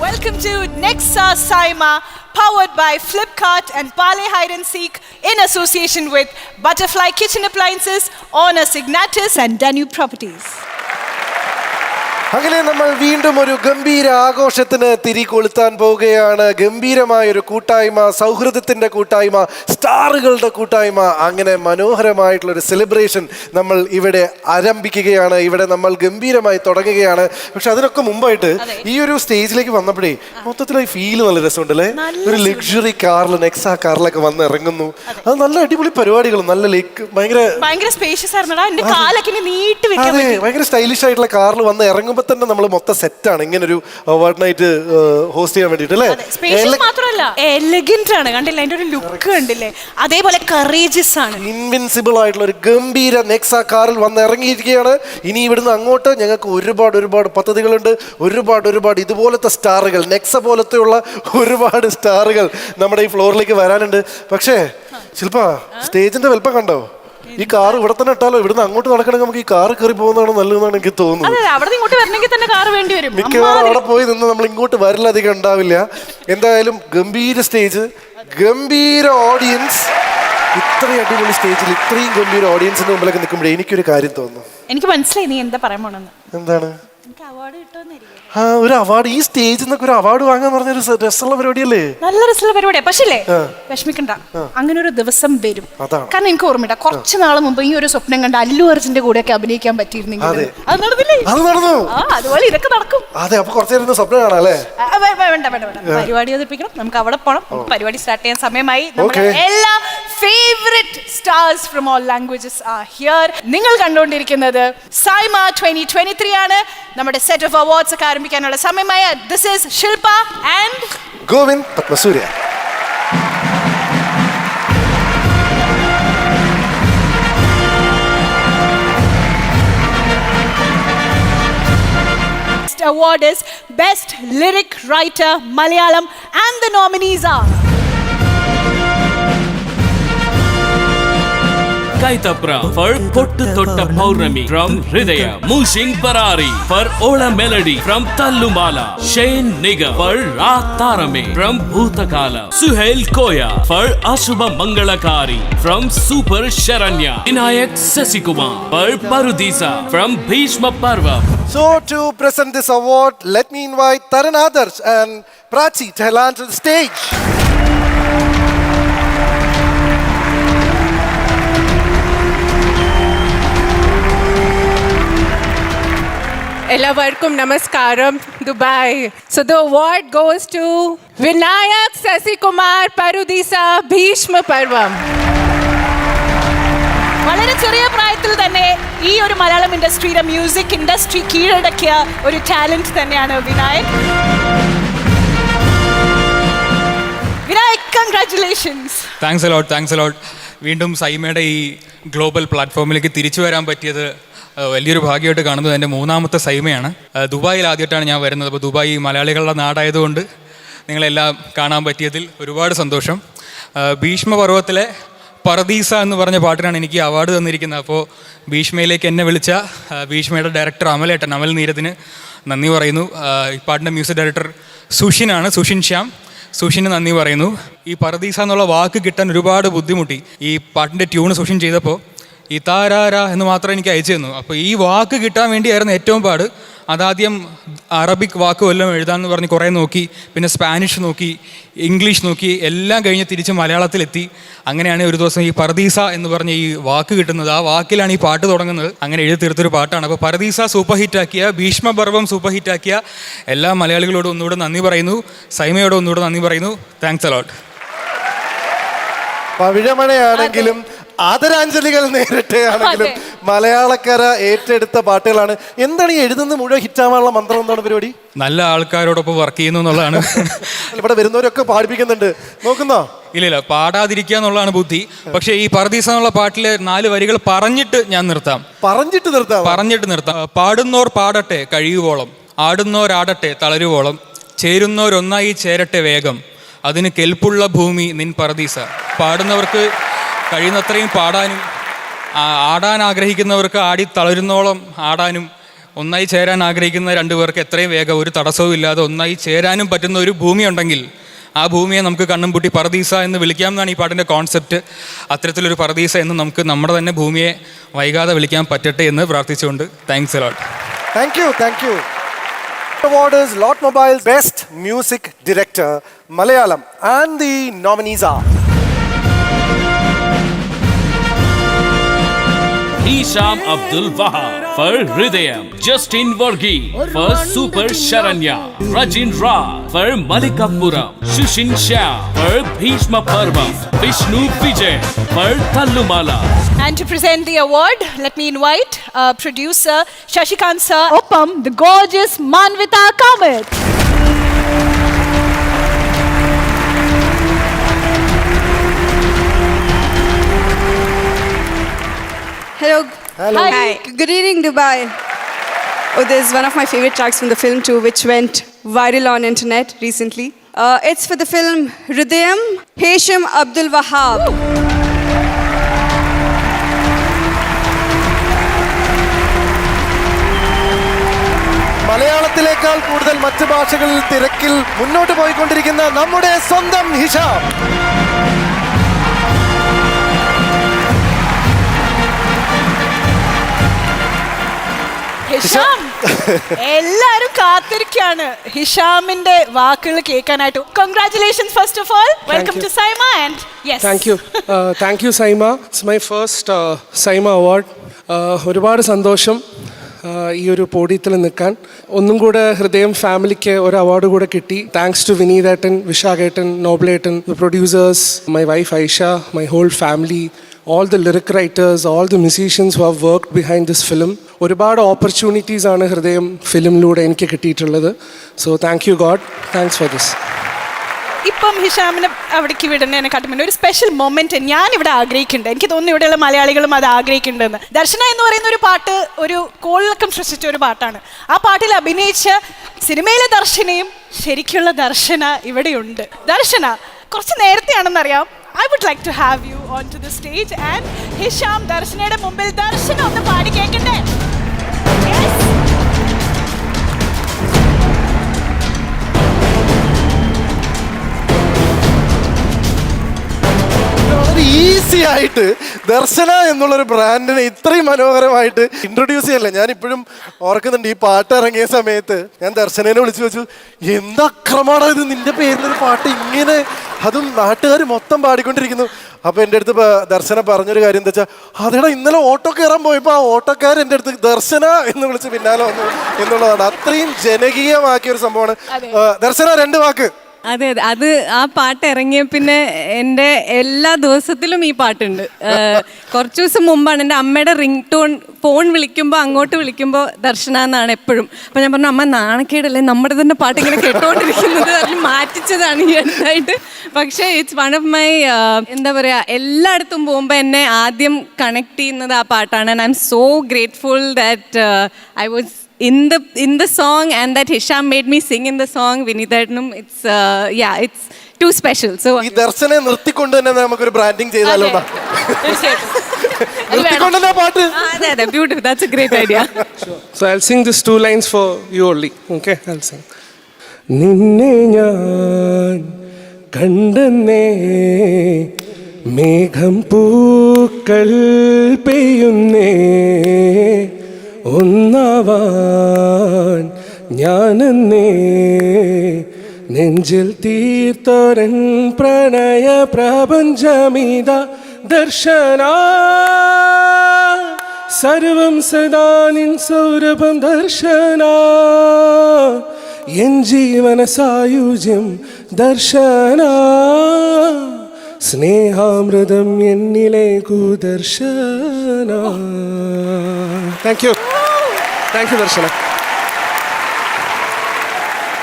Welcome to Nexa Saima, powered by Flipkart and Pale Hide and Seek in association with Butterfly Kitchen Appliances, Honor Signatus and Danube Properties. അങ്ങനെ നമ്മൾ വീണ്ടും ഒരു ഗംഭീര ആഘോഷത്തിന് തിരികൊളുത്താൻ പോവുകയാണ്. ഗംഭീരമായൊരു കൂട്ടായ്മ, സൗഹൃദത്തിൻ്റെ കൂട്ടായ്മ, സ്റ്റാറുകളുടെ കൂട്ടായ്മ, അങ്ങനെ മനോഹരമായിട്ടുള്ളൊരു സെലിബ്രേഷൻ നമ്മൾ ഇവിടെ ആരംഭിക്കുകയാണ്. ഇവിടെ നമ്മൾ ഗംഭീരമായി തുടങ്ങുകയാണ്. പക്ഷെ അതിനൊക്കെ മുമ്പായിട്ട് ഈ ഒരു സ്റ്റേജിലേക്ക് വന്നപ്പോഴേ മൊത്തത്തിലായി ഫീൽ നല്ല രസമുണ്ടല്ലേ. ഒരു ലക്ഷറി കാറിൽ, നെക്സ കാറിലൊക്കെ വന്ന് ഇറങ്ങുന്നു. അത് നല്ല അടിപൊളി പരിപാടികളും നല്ല ലേക്ക് ഭയങ്കര സ്പേഷ്യസ് ആയിരുന്നു. ഭയങ്കര സ്റ്റൈലിഷ് ആയിട്ടുള്ള കാറിൽ വന്ന് ഇറങ്ങുമ്പോൾ തന്നെ നമ്മൾ മൊത്തം സെറ്റാണ് ഇങ്ങനൊരു അവാർഡ് നൈറ്റ് ഹോസ്റ്റ് ചെയ്യാൻ വേണ്ടിട്ട് അല്ലേ. മാത്രമല്ല എലഗന്റ് ആണ്, കണ്ടില്ല അതിന്റെ ഒരു ലുക്ക് കണ്ടില്ലേ, അതേപോലെ കറേജിയസ് ആണ്. ഇൻവിൻസിബിൾ ആയിട്ടുള്ള ഒരു ഗംഭീര നെക്സ കാറിൽ വന്ന് ഇറങ്ങിയിരിക്കുകയാണ്. ഇനി ഇവിടുന്ന് അങ്ങോട്ട് ഞങ്ങൾക്ക് ഒരുപാട് പദ്ധതികളുണ്ട്. ഒരുപാട് ഇതുപോലത്തെ സ്റ്റാറുകൾ, നെക്സ പോലത്തെയുള്ള ഒരുപാട് സ്റ്റാറുകൾ നമ്മുടെ ഈ ഫ്ലോറിലേക്ക് വരാനുണ്ട്. പക്ഷേ ശില്പ, സ്റ്റേജിന്റെ വലിപ്പം കണ്ടോ? ഈ കാർ ഇവിടെ തന്നെ ഇട്ടാലോ, ഇവിടുന്ന് അങ്ങോട്ട് നടക്കണമെങ്കിൽ നമുക്ക് ഈ കാർ കയറി പോകുന്നതാണ് നല്ലതെന്നാണ് എനിക്ക് തോന്നുന്നത്. മിക്കവാറും അവിടെ പോയി നിന്ന് നമ്മൾ ഇങ്ങോട്ട് വരില്ല, അധികം ഉണ്ടാവില്ല. എന്തായാലും ഗംഭീര സ്റ്റേജ്, ഗംഭീര ഓഡിയൻസ്. ഇത്രയും അടിപൊളി സ്റ്റേജിൽ ഇത്രയും ഗംഭീര ഓഡിയൻസിന്റെ മുമ്പിലൊക്കെ നിൽക്കുമ്പോഴേ എനിക്കൊരു കാര്യം തോന്നുന്നു. എനിക്ക് മനസ്സിലായി നീ എന്താ പറയാൻ പോണെന്ന്. എന്താണ്? ഒരു അവാർഡ്, ഈ സ്റ്റേജിൽ നിന്നൊക്കെ ഒരു അവാർഡ് വാങ്ങാൻ പറഞ്ഞൊരു രസമുള്ള പരിപാടിയല്ലേ? നല്ല രസമുള്ള പരിപാടിയാണ്. പക്ഷേ വിഷമിക്കണ്ട, അങ്ങനെ ഒരു ദിവസം വരും. കാരണം എനിക്ക് ഓർമ്മയില്ല, കുറച്ച് നാൾ മുമ്പ് ഈ ഒരു സ്വപ്നം കണ്ട അല്ലു അർജുന്റെ കൂടെയൊക്കെ അഭിനയിക്കാൻ പറ്റിയിരുന്നെങ്കിൽ അത് നടന്നില്ലേ? അതുപോലെ ഇതൊക്കെ നടക്കും. അതെ, അപ്പൊ കുറച്ചു സ്വപ്നം കാണാം അല്ലേ? വേണ്ട, പരിപാടി അവതരിപ്പിക്കണം, നമുക്ക് അവിടെ പോകണം. പരിപാടി സ്റ്റാർട്ട് ചെയ്യാൻ സമയമായി. എല്ലാ favourite stars from all languages are here. നിങ്ങൾ കണ്ടുകൊണ്ടിരിക്കുന്നത് സൈമ 2023 ആണ്. നമ്മുടെ സെറ്റ് ഓഫ് അവാർഡ്സ് ഒക്കെ ആരംഭിക്കാനുള്ള സമയമായ. This is Shilpa and Govind Padmasurya. Next award is Best Lyric Writer Malayalam and the nominees are Kaitapra for Pottu Totta Paurnami from Hridaya, Mushin Parari for Ola Melody from Tallumala, Shane Nigam for Raatarame from Bhutakala, Suhail Koya for Ashubha Mangalakari from Super Sharanya, Vinayak Sasikumar for Parudisa from Bhishma Parva. So to present this award, let me invite Taran Adarsh and Prachi to land to the stage. എല്ലാവർക്കും നമസ്കാരം, Dubai. So the award goes to Vinayak Sasikumar, Parudisa, Bhishma Parvam. വളരെ ചെറിയ പ്രായത്തിൽ തന്നെ ഈ ഒരു Malayalam ഇൻഡസ്ട്രിയുടെ music industry കീഴടക്കിയ ഒരു ടാലന്റ് തന്നെയാണ് Vinayak. Vinayak, congratulations. Thanks a lot. വീണ്ടും സൈമയുടെ ഈ ഗ്ലോബൽ പ്ലാറ്റ്ഫോമിലേക്ക് തിരിച്ചു വരാൻ പറ്റിയത് വലിയൊരു ഭാഗ്യമായിട്ട് കാണുന്നത്. എൻ്റെ മൂന്നാമത്തെ സൈമയാണ്. ദുബായിൽ ആദ്യമായിട്ടാണ് ഞാൻ വരുന്നത്. അപ്പോൾ ദുബായ് മലയാളികളുടെ നാടായതുകൊണ്ട് നിങ്ങളെല്ലാം കാണാൻ പറ്റിയതിൽ ഒരുപാട് സന്തോഷം. ഭീഷ്മപർവത്തിലെ പർദീസ എന്ന് പറഞ്ഞ പാട്ടിനാണ് എനിക്ക് അവാർഡ് തന്നിരിക്കുന്നത്. അപ്പോൾ ഭീഷ്മയിലേക്ക് എന്നെ വിളിച്ച ഭീഷ്മയുടെ ഡയറക്ടർ അമൽ നീരദിന് നന്ദി പറയുന്നു. ഈ പാട്ടിൻ്റെ മ്യൂസിക് ഡയറക്ടർ സുഷിൻ ശ്യാം, സുഷിന് നന്ദി പറയുന്നു. ഈ പർദീസ എന്നുള്ള വാക്ക് കിട്ടാൻ ഒരുപാട് ബുദ്ധിമുട്ടി. ഈ പാട്ടിൻ്റെ ട്യൂണ് സുഷിൻ ചെയ്തപ്പോൾ ഈ താരാര എന്ന് മാത്രം എനിക്ക് അയച്ചു തന്നു. അപ്പോൾ ഈ വാക്ക് കിട്ടാൻ വേണ്ടിയായിരുന്നു ഏറ്റവും പാട്. അതാദ്യം അറബിക് വാക്ക് വല്ലതും എഴുതാമെന്ന് പറഞ്ഞ് കുറേ നോക്കി, പിന്നെ സ്പാനിഷ് നോക്കി, ഇംഗ്ലീഷ് നോക്കി, എല്ലാം കഴിഞ്ഞ് തിരിച്ച് മലയാളത്തിലെത്തി. അങ്ങനെയാണ് ഒരു ദിവസം ഈ പർദീസ എന്ന് പറഞ്ഞ ഈ വാക്ക് കിട്ടുന്നത്. ആ വാക്കിലാണ് ഈ പാട്ട് തുടങ്ങുന്നത്. അങ്ങനെ എഴുതി തീർത്തൊരു പാട്ടാണ്. അപ്പോൾ പർദീസ സൂപ്പർ ഹിറ്റാക്കിയ, ഭീഷ്മപർവം സൂപ്പർ ഹിറ്റാക്കിയ എല്ലാ മലയാളികളോടും ഒന്നുകൂടെ നന്ദി പറയുന്നു. സൈമയോട് ഒന്നുകൂടെ നന്ദി പറയുന്നു. Thanks a lot. പവിഴമണയാണെങ്കിലും ആദരാഞ്ജലികൾ നേരിട്ട് ആണെങ്കിലും മലയാളക്കര ഏറ്റെടുത്ത പാട്ടുകളാണ്. എന്താണ് ഈ എഴുതുന്നത് മുഴുവൻ ഹിറ്റാവാനുള്ള മന്ത്രം? എന്താണ് പരിപാടി? നല്ല ആൾക്കാരോടൊപ്പം വർക്ക് ചെയ്യുന്നു എന്നുള്ളതാണ്. ഇവിടെ വരുന്നവരൊക്കെ പാടിപ്പിക്കുന്നുണ്ട്, നോക്കുന്നോ? ഇല്ല, പാടാതിരിക്കുക എന്നുള്ളതാണ് ബുദ്ധി. പക്ഷേ ഈ പർദീസ എന്നുള്ള പാട്ടിലെ 4 വരികൾ പറഞ്ഞിട്ട് നിർത്താം. പാടുന്നോർ പാടട്ടെ കഴിയുവോളം, ആടുന്നോരാടട്ടെ തളരുവോളം, ചേരുന്നോരൊന്നായി ചേരട്ടെ വേഗം, അതിന് കെൽപ്പുള്ള ഭൂമി നിൻ പർദീസ. പാടുന്നവർക്ക് കഴിയുന്നത്രയും പാടാനും, ആടാൻ ആഗ്രഹിക്കുന്നവർക്ക് ആടി തളരുന്നോളം ആടാനും, ഒന്നായി ചേരാൻ ആഗ്രഹിക്കുന്ന രണ്ടുപേർക്ക് എത്രയും വേഗം ഒരു തടസ്സവും ഇല്ലാതെ ഒന്നായി ചേരാനും പറ്റുന്ന ഒരു ഭൂമി ഉണ്ടെങ്കിൽ ആ ഭൂമിയെ നമുക്ക് കണ്ണും പൂട്ടി പറദീസ എന്ന് വിളിക്കാം എന്നാണ് ഈ പാട്ടിൻ്റെ കോൺസെപ്റ്റ്. അത്തരത്തിലൊരു പറദീസ എന്ന് നമുക്ക് നമ്മുടെ തന്നെ ഭൂമിയെ വൈകാതെ വിളിക്കാൻ പറ്റട്ടെ എന്ന് പ്രാർത്ഥിച്ചുകൊണ്ട് thanks a lot. Thank you. Award is Lot Mobile's Best Music Director, Malayalam, and the nominees are Hisham Abdul Wahab for Hridayam, Justin Varghese for Super Sharanya, Rajin Ra for Malikapuram, Shushin Shah for Bhishma Parvam, Vishnu Vijay for Tallumala. And to present the award, let me invite producer Shashikant sir, Opam, the gorgeous Manvita Kamath. Hello. Hello. Hi. Good evening, Dubai. Oh, this is one of my favorite tracks from the film too, which went viral on internet recently. It's for the film Hridayam, Hisham Abdul Wahab. മലയാളത്തിലേക്കാൾ കൂടുതൽ മറ്റ് ഭാഷകളിൽ തിരക്കിൽ മുന്നോട്ട് പോയിക്കൊണ്ടിരിക്കുന്ന നമ്മുടെ സ്വന്തം Hisham. Hisham, എല്ലാരും കാത്തിരിക്കാണ് ഹിഷാമിന്റെ വാക്കുകൾ കേൾക്കാനായിട്ട്. Congratulations first of all. Welcome to SIIMA and yes. Thank you SIIMA. It's my first SIIMA award. ഒരുപാട് സന്തോഷം ഈ ഒരു പോഡിയത്തിൽ നിൽക്കാൻ. ഒന്നും കൂടെ ഹൃദയം ഫാമിലിക്ക് ഒരു അവാർഡ് കൂടെ കിട്ടി. താങ്ക്സ് ടു വിനീതേട്ടൻ, വിശാഖേട്ടൻ, നോബിളേട്ടൻ, the producers, my wife Aisha, my whole family, all the lyric writers, all the musicians who have worked behind this film. ഒരുപാട് ഓപ്പർച്യൂണിറ്റീസ് ആണ് ഹൃദയം ഫിലിമിലൂടെ എനിക്ക് കിട്ടിയിട്ടുള്ളത്. So thank you God, thanks for this. ഇപ്പം ഹിഷാമിനെ അവിടേക്ക് വിടുന്നതിനെക്കാട്ടും മുന്നേ ഒരു സ്പെഷ്യൽ മൊമെന്റ് ഞാൻ ഇവിടെ ആഗ്രഹിക്കുന്നുണ്ട്. എനിക്ക് തോന്നുന്നു ഇവിടെയുള്ള മലയാളികളും അത് ആഗ്രഹിക്കുന്നുണ്ടെന്ന്. ദർശന എന്ന് പറയുന്ന ഒരു പാട്ട് ഒരു കോളിളക്കം സൃഷ്ടിച്ച ഒരു പാട്ടാണ്. ആ പാട്ടിൽ അഭിനയിച്ച സിനിമയിലെ ദർശനയും ശരിക്കുള്ള ദർശന ഇവിടെയുണ്ട്. ദർശന കുറച്ച് നേരത്തെയാണെന്നറിയാം. I would like to have you onto the stage and Hisham ദർശനയുടെ മുമ്പിൽ ദർശന ഒന്ന് പാടി കേൾക്കണ്ടേ? Yes. ഈസി ആയിട്ട് ദർശന എന്നുള്ളൊരു ബ്രാൻഡിനെ ഇത്രയും മനോഹരമായിട്ട് ഇൻട്രൊഡ്യൂസ് ചെയ്യല്ലേ. ഞാൻ ഇപ്പോഴും ഓർക്കുന്നുണ്ട്, ഈ പാട്ട് ഇറങ്ങിയ സമയത്ത് ഞാൻ ദർശനേനെ വിളിച്ചു വെച്ചു, എന്തക്രമാണ് ഇത്, നിന്റെ പേരിലൊരു പാട്ട് ഇങ്ങനെ, അതും നാട്ടുകാർ മൊത്തം പാടിക്കൊണ്ടിരിക്കുന്നു. അപ്പോൾ എൻ്റെ അടുത്ത് ദർശന പറഞ്ഞൊരു കാര്യം എന്താ വെച്ചാൽ, അതെടാ ഇന്നലെ ഓട്ടോ കയറാൻ പോയപ്പോൾ ആ ഓട്ടോക്കാർ എൻ്റെ അടുത്ത് ദർശന എന്ന് വിളിച്ച് പിന്നാലെ വന്നു എന്നുള്ളതാണ്. അത്രയും ജനകീയമാക്കിയ ഒരു സംഭവമാണ്. ദർശന, 2 വാക്ക്. അതെ അതെ, അത് ആ പാട്ട് ഇറങ്ങിയ പിന്നെ എൻ്റെ എല്ലാ ദിവസത്തിലും ഈ പാട്ടുണ്ട്. കുറച്ച് ദിവസം മുമ്പാണ് എൻ്റെ അമ്മയുടെ റിംഗ് ടോൺ, ഫോൺ വിളിക്കുമ്പോൾ അങ്ങോട്ട് വിളിക്കുമ്പോൾ ദർശന എന്നാണ് എപ്പോഴും. അപ്പോൾ ഞാൻ പറഞ്ഞു, അമ്മ നാണക്കേടല്ലേ നമ്മുടെ തന്നെ പാട്ട് ഇങ്ങനെ കേട്ടോണ്ടിരിക്കുന്നത്, അതിൽ മാറ്റിച്ചതാണ് ഈ അടുത്തായിട്ട്. പക്ഷേ ഇറ്റ്സ് വൺ ഓഫ് മൈ എന്താ പറയുക, എല്ലായിടത്തും പോകുമ്പോൾ എന്നെ ആദ്യം കണക്ട് ചെയ്യുന്നത് ആ പാട്ടാണ്. And I M so grateful that I was in the song and that Hisham made me sing in the song. Vinithatanum, it's it's too special. So ഈ ദർശനെ നിർത്തിക്കൊണ്ട് തന്നെ നമുക്കൊരു ബ്രാൻഡിങ് ചെയ്താലോ? നിർത്തിക്കൊണ്ട് തന്നെ പാട്ട്. അതെ, beautiful. That's a great idea. So I'll sing these 2 lines for you only. Okay, I'll sing. നിന്നെ ഞാൻ കണ്ടെന്നേ മേഘം പൂക്കൾ പെയ്യുന്നേ, ഒന്നാവാൻ ഞാനെന്നേ നെഞ്ചിൽ തീർത്തോരൻ പ്രണയ പ്രപഞ്ചമിത ദർശന, സർവം സദാ നിൻ സൗരഭം ദർശന, എൻ ജീവന സായുജ്യം ദർശന, സ്നേഹാമൃതം എന്നിലേക്കു ദർശന. Thank you Darshana.